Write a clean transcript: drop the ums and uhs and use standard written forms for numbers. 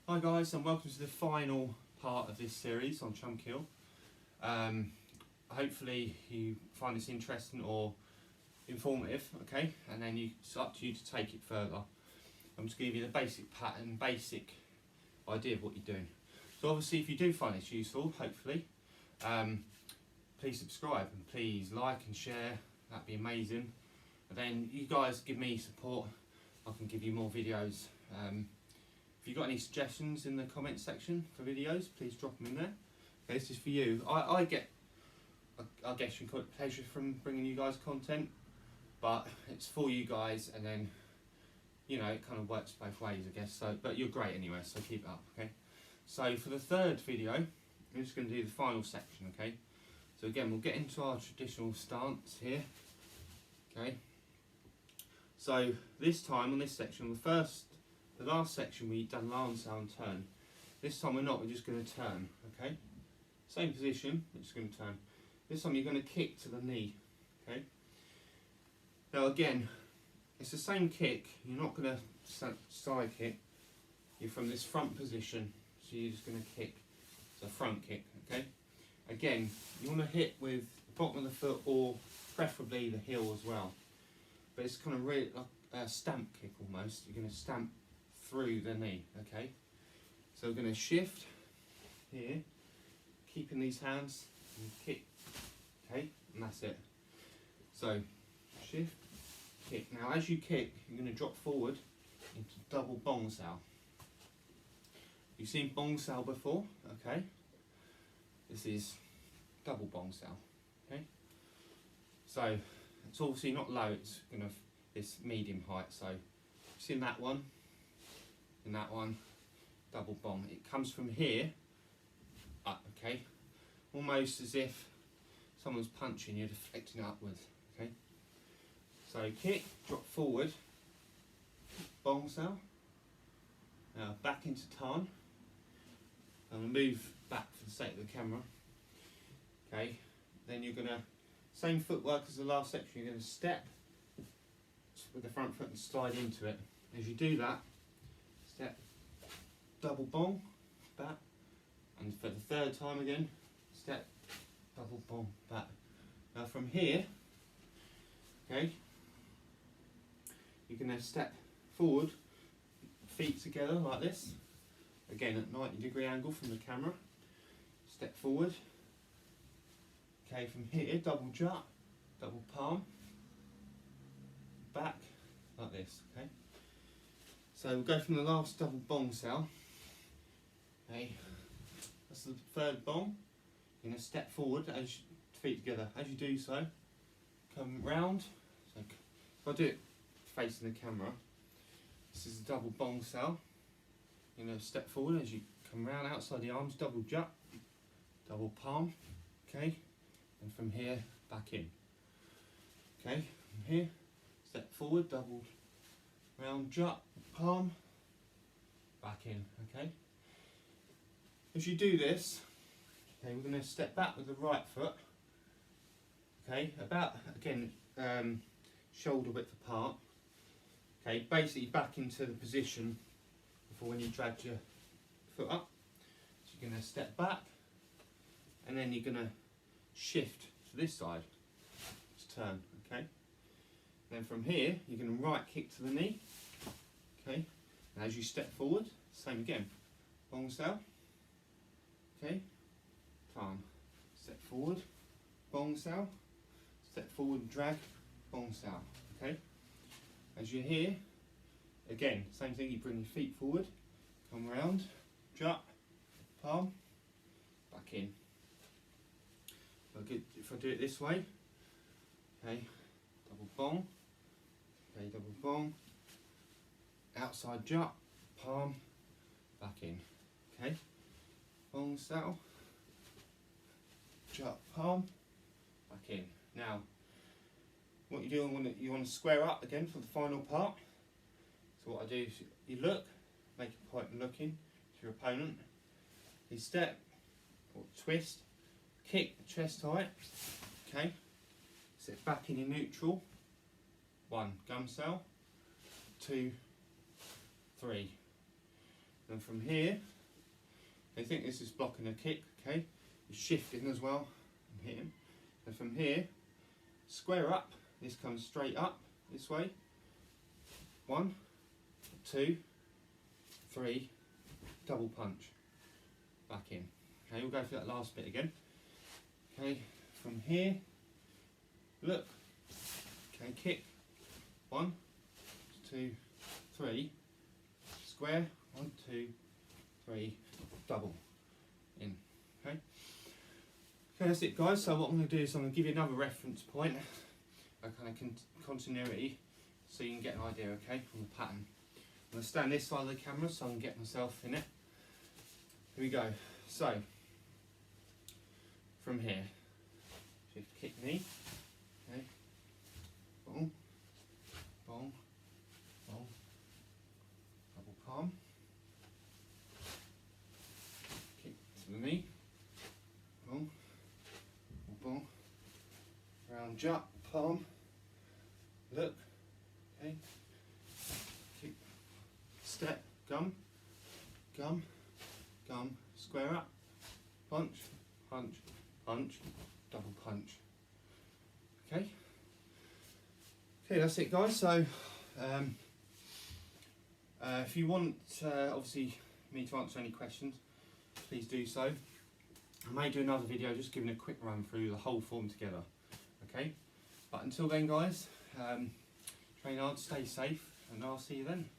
Hi guys, and welcome to the final part of this series on Chum Kiu. Hopefully you find this interesting or informative, okay? And then it's up to you to take it further. I'm just going to give you the basic pattern, basic idea of what you're doing. So obviously if you do find this useful, hopefully, please subscribe and please like and share, that'd be amazing. And then you guys give me support, I can give you more videos. If you've got any suggestions in the comment section for videos, please drop them in there. Okay, this is for you. I guess you can call it pleasure from bringing you guys content, but it's for you guys, and then, you know, it kind of works both ways, I guess. So, but you're great anyway, so keep it up, okay? So for the third video, I'm just going to do the final section, okay? So again, we'll get into our traditional stance here, okay? So this time on this section, the last section we done lancel and turn. This time we're not, we're just going to turn, okay? Same position, we're just going to turn. This time you're going to kick to the knee, okay? Now again, it's the same kick, you're not going to side kick, you're from this front position, so you're just going to kick, it's a front kick, okay? Again, you want to hit with the bottom of the foot or preferably the heel as well. But it's kind of really like a stamp kick almost, you're going to stamp through the knee, okay? So we're going to shift here, keeping these hands, and kick, okay? And that's it. So shift, kick. Now as you kick, you're going to drop forward into double bong sao. You've seen bong sao before, okay? This is double bong sao, okay? So it's obviously not low, it's kind of this medium height. So you've seen that one, and that one, double bong. It comes from here up, okay? Almost as if someone's punching you, deflecting upwards, okay? So kick, drop forward, bong sao. Now back into tan. I'm going to move back for the sake of the camera, okay? Then you're going to, same footwork as the last section, you're going to step with the front foot and slide into it. As you do that, step, double bong, back, and for the third time again, step, double bong, back. Now from here, okay, you're going to step forward, feet together like this, again at 90-degree angle from the camera, step forward, okay, from here, double jump, double palm, back, like this, okay. So we'll go from the last double bong sao, okay, that's the third bong. You're going to step forward, as feet together. As you do so, come round, so if I do it facing the camera, this is a double bong sao. You're going to step forward as you come round outside the arms, double jump, double palm, okay, and from here, back in, okay, from here, step forward, double round jump, palm, back in, okay. As you do this, okay, we're going to step back with the right foot, okay, about, again, shoulder width apart, okay, basically back into the position before when you dragged your foot up. So you're going to step back, and then you're going to shift to this side, just turn, okay. Then from here, you're going to right kick to the knee, okay. And as you step forward, same again, bong sao, okay, palm, step forward, bong sao, step forward, drag, bong sao, okay. As you're here, again, same thing, you bring your feet forward, come round, jump, palm, back in. If I do it this way, okay, double bong, okay, double bong, outside jump, palm, back in, okay, bong sao, jump, palm, back in. Now, what you do, you want to square up again for the final part. So what I do is you look, make a point looking to your opponent, you step, or twist, kick the chest height, okay, sit back in your neutral, 1, gum sao, 2, 3, And from here, they think this is blocking a kick, okay? You're shifting as well and hitting. And from here, square up, this comes straight up this way. 1, 2, 3, double punch, back in. Okay, we'll go through that last bit again. Okay, from here, look, okay, kick, 1, 2, 3, square, 1, 2, 3, double, in, okay. Okay, that's it guys, so what I'm going to do is I'm going to give you another reference point, a kind of continuity, so you can get an idea, okay, from the pattern. I'm going to stand this side of the camera so I can get myself in it. Here we go. So, from here, shift kick knee, okay, boom, boom, boom, double palm, kick to the knee, boom, boom, round jump, palm, look, okay, kick, step, gum, gum, gum, square up, punch, punch, punch, double punch. Okay. Okay, that's it guys. So if you want obviously me to answer any questions, please do so. I may do another video just giving a quick run through the whole form together. Okay. But until then guys, train hard, stay safe, and I'll see you then.